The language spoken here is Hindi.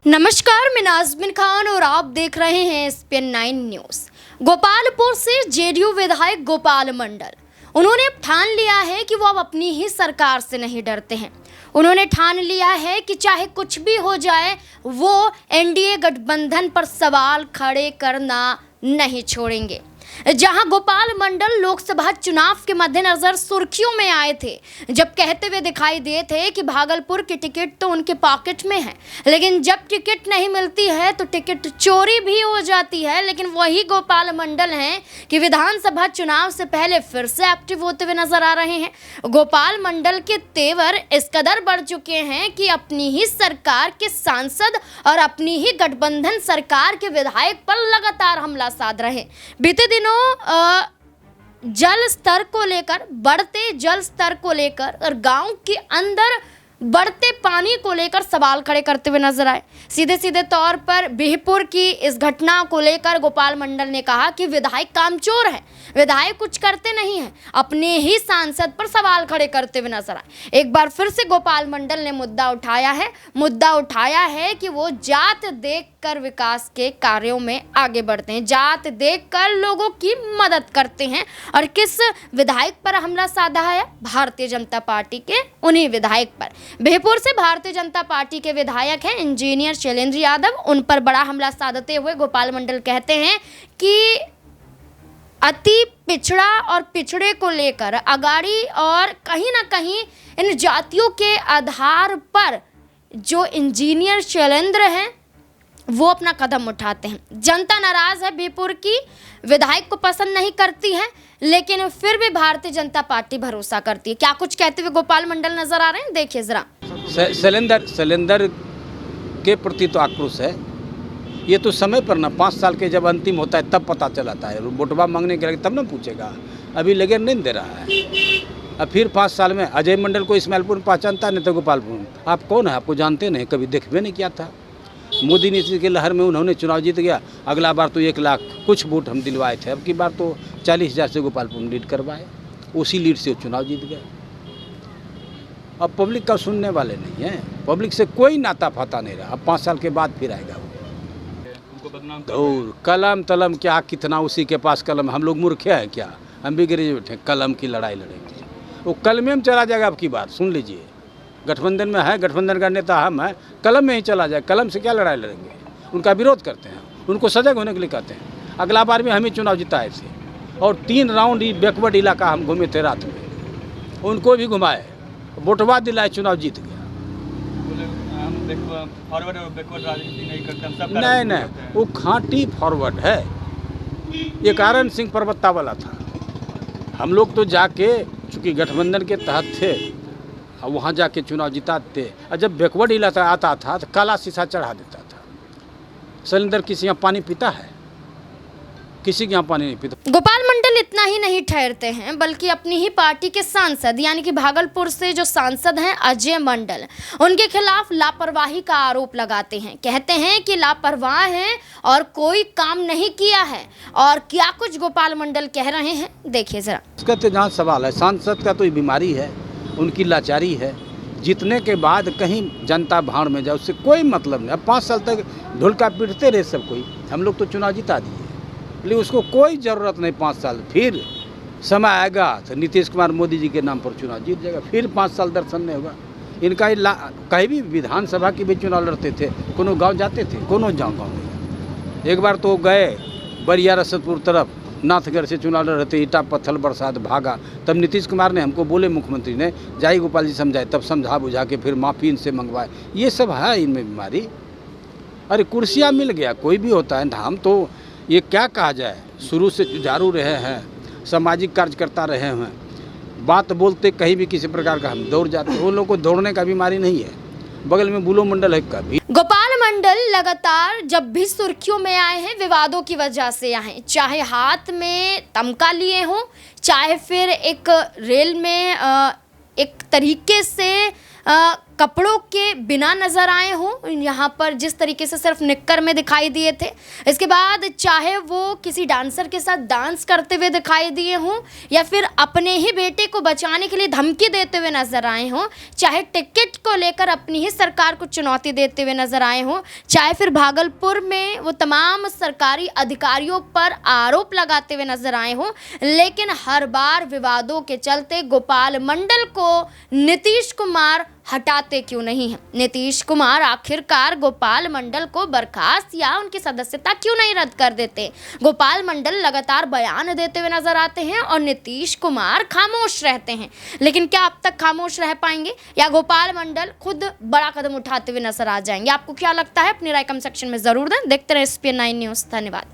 नमस्कार, मैं नाज़मीन खान और आप देख रहे हैं SPN 9 न्यूज़। गोपालपुर से जेडीयू विधायक गोपाल मंडल उन्होंने ठान लिया है कि वो अब अपनी ही सरकार से नहीं डरते हैं। उन्होंने ठान लिया है कि चाहे कुछ भी हो जाए वो एनडीए गठबंधन पर सवाल खड़े करना नहीं छोड़ेंगे। जहां गोपाल मंडल लोकसभा चुनाव के मद्देनजर सुर्खियों में आए थे, जब कहते हुए दिखाई दिए थे कि भागलपुर की टिकट तो उनके पॉकेट में है, लेकिन जब टिकट नहीं मिलती है तो टिकट चोरी भी हो जाती है। लेकिन वही गोपाल मंडल हैं कि विधानसभा चुनाव से पहले फिर से एक्टिव होते हुए नजर आ रहे हैं। गोपाल मंडल के तेवर इस कदर बढ़ चुके हैं कि अपनी ही सरकार के सांसद और अपनी ही गठबंधन सरकार के विधायक पर लगातार हमला साध रहे। बीते दिनों जल स्तर को लेकर, बढ़ते जल स्तर को लेकर और गांव के अंदर बढ़ते पानी को लेकर सवाल खड़े करते हुए नजर आए। सीधे सीधे तौर पर बिहपुर की इस घटना को लेकर गोपाल मंडल ने कहा कि विधायक कामचोर है, विधायक कुछ करते नहीं हैं, अपने ही सांसद पर सवाल खड़े करते हुए नजर आए। एक बार फिर से गोपाल मंडल ने मुद्दा उठाया है कि वो जात देखकर विकास के कार्यों में आगे बढ़ते हैं, जात देखकर लोगों की मदद करते हैं। और किस विधायक पर हमला साधा है? भारतीय जनता पार्टी के उन्हीं विधायक पर। बिहपुर से भारतीय जनता पार्टी के विधायक हैं इंजीनियर शैलेंद्र यादव, उन पर बड़ा हमला साधते हुए गोपाल मंडल कहते हैं कि अति पिछड़ा और पिछड़े को लेकर अगाड़ी और कहीं ना कहीं इन जातियों के आधार पर जो इंजीनियर शैलेंद्र हैं वो अपना कदम उठाते हैं। जनता नाराज है, बिहपुर की विधायक को पसंद नहीं करती है, लेकिन फिर भी भारतीय जनता पार्टी भरोसा करती है। क्या कुछ कहते हुए गोपाल मंडल नजर आ रहे हैं, देखिए जरा। शैलेंद्र के प्रति तो आक्रोश है। ये तो समय पर ना 5 साल के जब अंतिम होता है तब पता चलाता है। वोटवा मांगने के लगे तब ना पूछेगा, अभी लगे नहीं दे रहा है। अब फिर 5 साल में अजय मंडल को इस्माइलपुर में पहचानता नहीं तो गोपालपुर। आप कौन है? आपको जानते नहीं, कभी देखबे नहीं किया था। मोदी नीति के लहर में उन्होंने चुनाव जीत गया। अगला बार तो 1 लाख कुछ वोट हम दिलवाए थे, अब की बार तो 40,000 से गोपालपुर में लीड करवाए, उसी लीड से वो चुनाव जीत गए। अब पब्लिक का सुनने वाले नहीं है, पब्लिक से कोई नाता फाता नहीं रहा। अब 5 साल के बाद फिर आएगा वो। तो कलम तलम क्या, कितना उसी के पास कलम। हम लोग मूर्ख हैं क्या? हम भी ग्रेजुएट हैं, कलम की लड़ाई लड़ेंगे। वो कलमे में चला जाएगा। अब की बार सुन लीजिए, गठबंधन में है, गठबंधन का नेता हम हैं, कलम में ही चला जाए। कलम से क्या लड़ाई लड़ेंगे? उनका विरोध करते हैं, उनको सजग होने के लिए कहते हैं। अगला बार में हम ही चुनाव जिताए थे और 3 राउंड ही बैकवर्ड इलाका हम घूमे थे रात में, उनको भी घुमाए, वोटवा दिलाए, चुनाव जीत गया। नहीं, वो खांटी फॉरवर्ड है। ये कारण सिंह परबत्ता वाला था। हम लोग तो जाके चूँकि गठबंधन के तहत थे, वहाँ जाके चुनाव जिताते। और जब बैकवर्ड इलाका आता था तो काला शीशा चढ़ा देता था। शैलेंद्र किसी यहाँ पानी पीता है? किसी के यहाँ पानी नहीं पीता। गोपाल मंडल इतना ही नहीं ठहरते हैं, बल्कि अपनी ही पार्टी के सांसद यानी कि भागलपुर से जो सांसद हैं अजय मंडल, उनके खिलाफ लापरवाही का आरोप लगाते हैं। कहते हैं कि लापरवाह हैं और कोई काम नहीं किया है। और क्या कुछ गोपाल मंडल कह रहे हैं, देखिए जरा। उसका तो जहाँ सवाल है, सांसद का तो बीमारी है, उनकी लाचारी है। जीतने के बाद कहीं जनता भाड़ में जाए, उससे कोई मतलब नहीं। अब 5 साल तक ढोलका पीटते रहे सब कोई, हम लोग तो चुनाव जिता दिए, लेकिन उसको कोई ज़रूरत नहीं। 5 साल फिर समय आएगा तो नीतीश कुमार मोदी जी के नाम पर चुनाव जीत जाएगा। फिर 5 साल दर्शन नहीं होगा इनका। कहीं भी विधानसभा की भी चुनाव लड़ते थे, कोनो गाँव जाते थे, कोनो गाँव नहीं। एक बार तो गए बरिया रसदपुर तरफ, नाथगढ़ से चुनाव लड़ रहे थे, ईटा पत्थर बरसात, भागा। तब नीतीश कुमार ने हमको बोले, मुख्यमंत्री ने, जाइए गोपाल जी समझाए, तब समझा बुझा के फिर माफ़ी इनसे मंगवाए। ये सब है इनमें बीमारी। अरे कुर्सियाँ मिल गया, कोई भी होता है। हम तो ये क्या कहा जाए, शुरू से जुझारू रहे हैं, सामाजिक कार्यकर्ता रहे हैं, बात बोलते कहीं भी किसी प्रकार का हम दौड़ जाते हैं। वो लोग को दौड़ने का बीमारी नहीं है। बगल में बुलो मंडल है कभी। गोपाल मंडल लगातार जब भी सुर्खियों में आए हैं विवादों की वजह से आए, चाहे हाथ में तमगा लिए हों, चाहे फिर एक रेल में एक तरीके से कपड़ों के बिना नजर आए हों, यहाँ पर जिस तरीके से सिर्फ निक्कर में दिखाई दिए थे। इसके बाद चाहे वो किसी डांसर के साथ डांस करते हुए दिखाई दिए हों या फिर अपने ही बेटे को बचाने के लिए धमकी देते हुए नजर आए हों, चाहे टिकट को लेकर अपनी ही सरकार को चुनौती देते हुए नजर आए हों, चाहे फिर भागलपुर में वो तमाम सरकारी अधिकारियों पर आरोप लगाते हुए नजर आए हों, लेकिन हर बार विवादों के चलते गोपाल मंडल को नीतीश कुमार हटाते क्यों नहीं हैं? नीतीश कुमार आखिरकार गोपाल मंडल को बर्खास्त या उनकी सदस्यता क्यों नहीं रद्द कर देते? गोपाल मंडल लगातार बयान देते हुए नजर आते हैं और नीतीश कुमार खामोश रहते हैं, लेकिन क्या अब तक खामोश रह पाएंगे या गोपाल मंडल खुद बड़ा कदम उठाते हुए नजर आ जाएंगे? आपको क्या लगता है? अपनी राय कमेंट सेक्शन में जरूर दें। देखते रहे SPN9 न्यूज़। धन्यवाद।